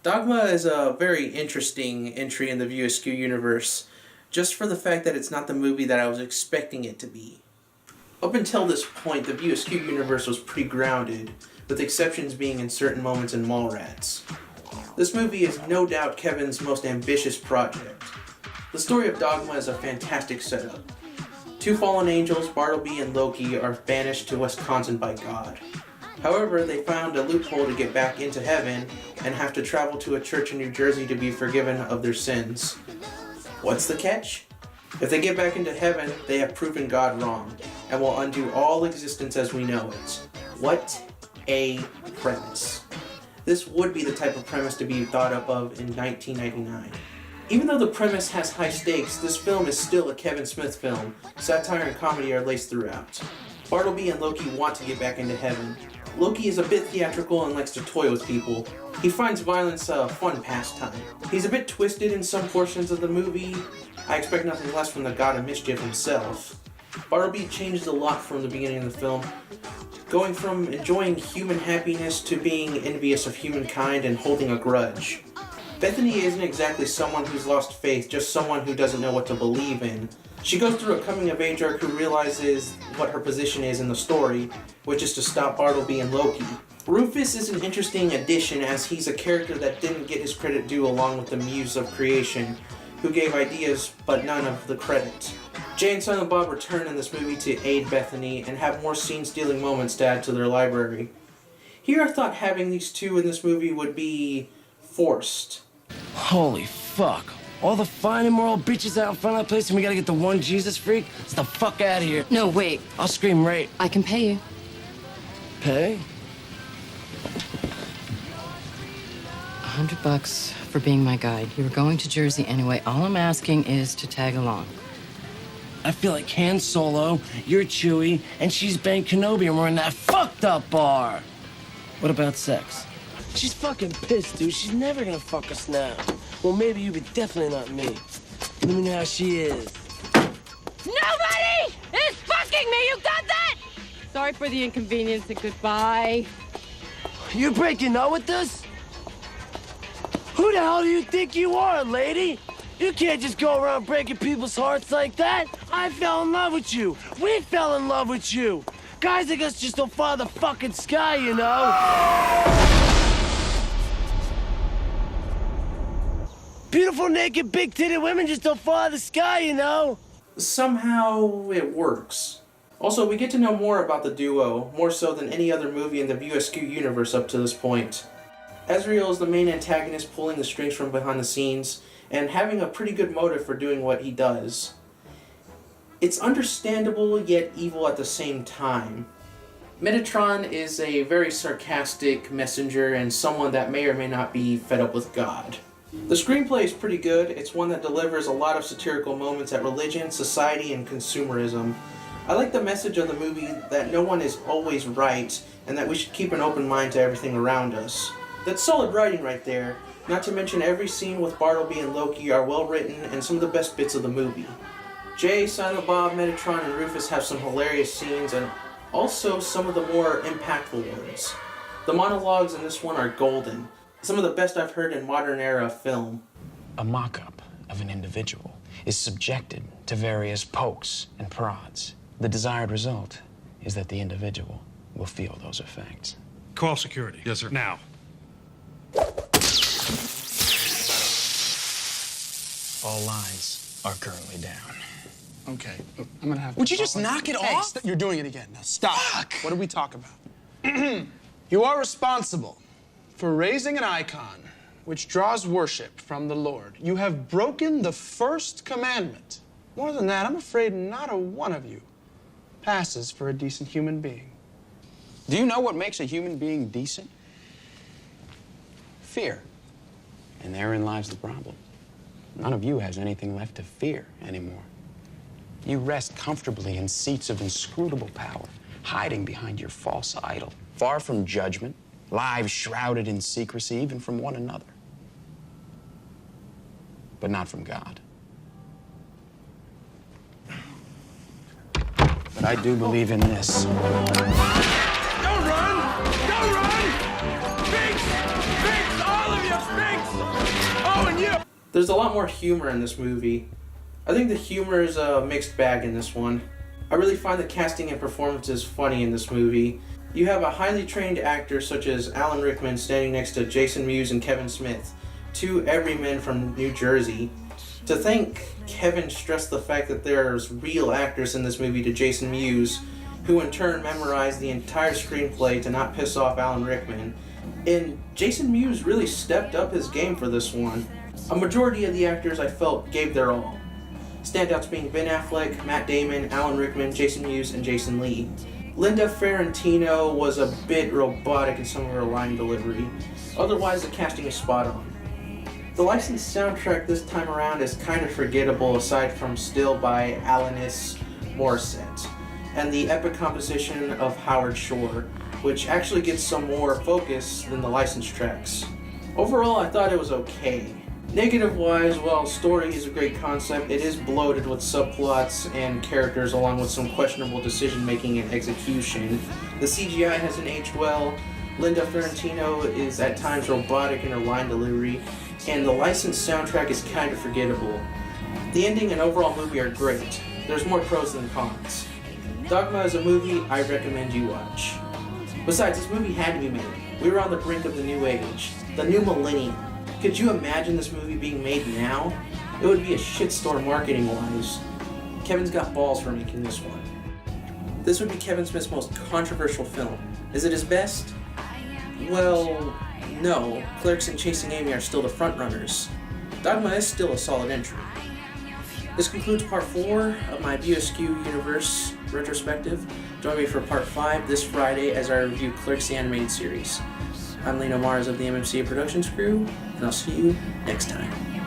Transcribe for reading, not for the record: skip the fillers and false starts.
Dogma is a very interesting entry in the Viewaskew universe, just for the fact that it's not the movie that I was expecting it to be. Up until this point, the Viewaskew universe was pretty grounded, with exceptions being in certain moments in Mallrats. This movie is no doubt Kevin's most ambitious project. The story of Dogma is a fantastic setup. Two fallen angels, Bartleby and Loki, are banished to Wisconsin by God. However, they found a loophole to get back into heaven and have to travel to a church in New Jersey to be forgiven of their sins. What's the catch? If they get back into heaven, they have proven God wrong and will undo all existence as we know it. What a premise. This would be the type of premise to be thought up of in 1999. Even though the premise has high stakes, this film is still a Kevin Smith film. Satire and comedy are laced throughout. Bartleby and Loki want to get back into heaven. Loki is a bit theatrical and likes to toy with people. He finds violence a fun pastime. He's a bit twisted in some portions of the movie. I expect nothing less from the God of Mischief himself. Bartleby changed a lot from the beginning of the film, going from enjoying human happiness to being envious of humankind and holding a grudge. Bethany isn't exactly someone who's lost faith, just someone who doesn't know what to believe in. She goes through a coming-of-age arc who realizes what her position is in the story, which is to stop Bartleby and Loki. Rufus is an interesting addition as he's a character that didn't get his credit due along with the muse of creation, who gave ideas but none of the credit. Jay and Silent Bob return in this movie to aid Bethany and have more scene-stealing moments to add to their library. Here I thought having these two in this movie would be forced. Holy fuck. All the fine and moral bitches out in front of that place and we gotta get the one Jesus freak? Let's the fuck out of here. No, wait. I'll scream right. I can pay you. Pay? $100 for being my guide. You were going to Jersey anyway. All I'm asking is to tag along. I feel like Han Solo, you're Chewie, and she's Ben Kenobi and we're in that fucked up bar. What about sex? She's fucking pissed, dude. She's never gonna fuck us now. Well, maybe you, but definitely not me. Let me know how she is. Nobody is fucking me! You got that? Sorry for the inconvenience and goodbye. You breaking up with us? Who the hell do you think you are, lady? You can't just go around breaking people's hearts like that. I fell in love with you. We fell in love with you. Guys like us just don't follow the fucking sky, you know? Beautiful, naked, big-titted women just don't follow the sky, you know? Somehow it works. Also, we get to know more about the duo, more so than any other movie in the Viewaskew universe up to this point. Ezreal is the main antagonist pulling the strings from behind the scenes, and having a pretty good motive for doing what he does. It's understandable yet evil at the same time. Metatron is a very sarcastic messenger and someone that may or may not be fed up with God. The screenplay is pretty good. It's one that delivers a lot of satirical moments at religion, society, and consumerism. I like the message of the movie that no one is always right and that we should keep an open mind to everything around us. That's solid writing right there. Not to mention every scene with Bartleby and Loki are well written and some of the best bits of the movie. Jay, Silent Bob, Metatron, and Rufus have some hilarious scenes and also some of the more impactful ones. The monologues in this one are golden. Some of the best I've heard in modern era film. A mock-up of an individual is subjected to various pokes and prods. The desired result is that the individual will feel those effects. Call security. Yes, sir. Now. All lines are currently down. Okay. I'm gonna have to... Would you just knock it Hey, off? you're doing it again. Now stop. Fuck! What did we talk about? You are responsible for raising an icon which draws worship from the Lord. You have broken the first commandment. More than that, I'm afraid not a one of you passes for a decent human being. Do you know what makes a human being decent? Fear. And therein lies the problem. None of you has anything left to fear anymore. You rest comfortably in seats of inscrutable power, hiding behind your false idol, far from judgment, lives shrouded in secrecy, even from one another. But not from God. But I do believe in this. Don't run! Don't run! Sphinx! Sphinx! All of you, Sphinx! There's a lot more humor in this movie. I think the humor is a mixed bag in this one. I really find the casting and performances funny in this movie. You have a highly trained actor such as Alan Rickman standing next to Jason Mewes and Kevin Smith, two everymen from New Jersey. To think Kevin stressed the fact that there's real actors in this movie to Jason Mewes, who in turn memorized the entire screenplay to not piss off Alan Rickman. And Jason Mewes really stepped up his game for this one. A majority of the actors I felt gave their all. Standouts being Ben Affleck, Matt Damon, Alan Rickman, Jason Mewes, and Jason Lee. Linda Ferrantino was a bit robotic in some of her line delivery. Otherwise, the casting is spot on. The licensed soundtrack this time around is kind of forgettable aside from Still by Alanis Morissette, and the epic composition of Howard Shore, which actually gets some more focus than the licensed tracks. Overall, I thought it was okay. Negative-wise, while story is a great concept, it is bloated with subplots and characters along with some questionable decision-making and execution. The CGI hasn't aged well, Linda Ferrantino is at times robotic in her line delivery, and the licensed soundtrack is kind of forgettable. The ending and overall movie are great. There's more pros than cons. Dogma is a movie I recommend you watch. Besides, this movie had to be made. We were on the brink of the new age, the new millennium. Could you imagine this movie being made now? It would be a shitstorm marketing-wise. Kevin's got balls for making this one. This would be Kevin Smith's most controversial film. Is it his best? Well, no. Clerks and Chasing Amy are still the frontrunners. Dogma is still a solid entry. This concludes part 4 of my Viewaskew Universe retrospective. Join me for part 5 this Friday as I review Clerks the Animated Series. I'm Lino Mars of the MMCA Productions crew, and I'll see you next time.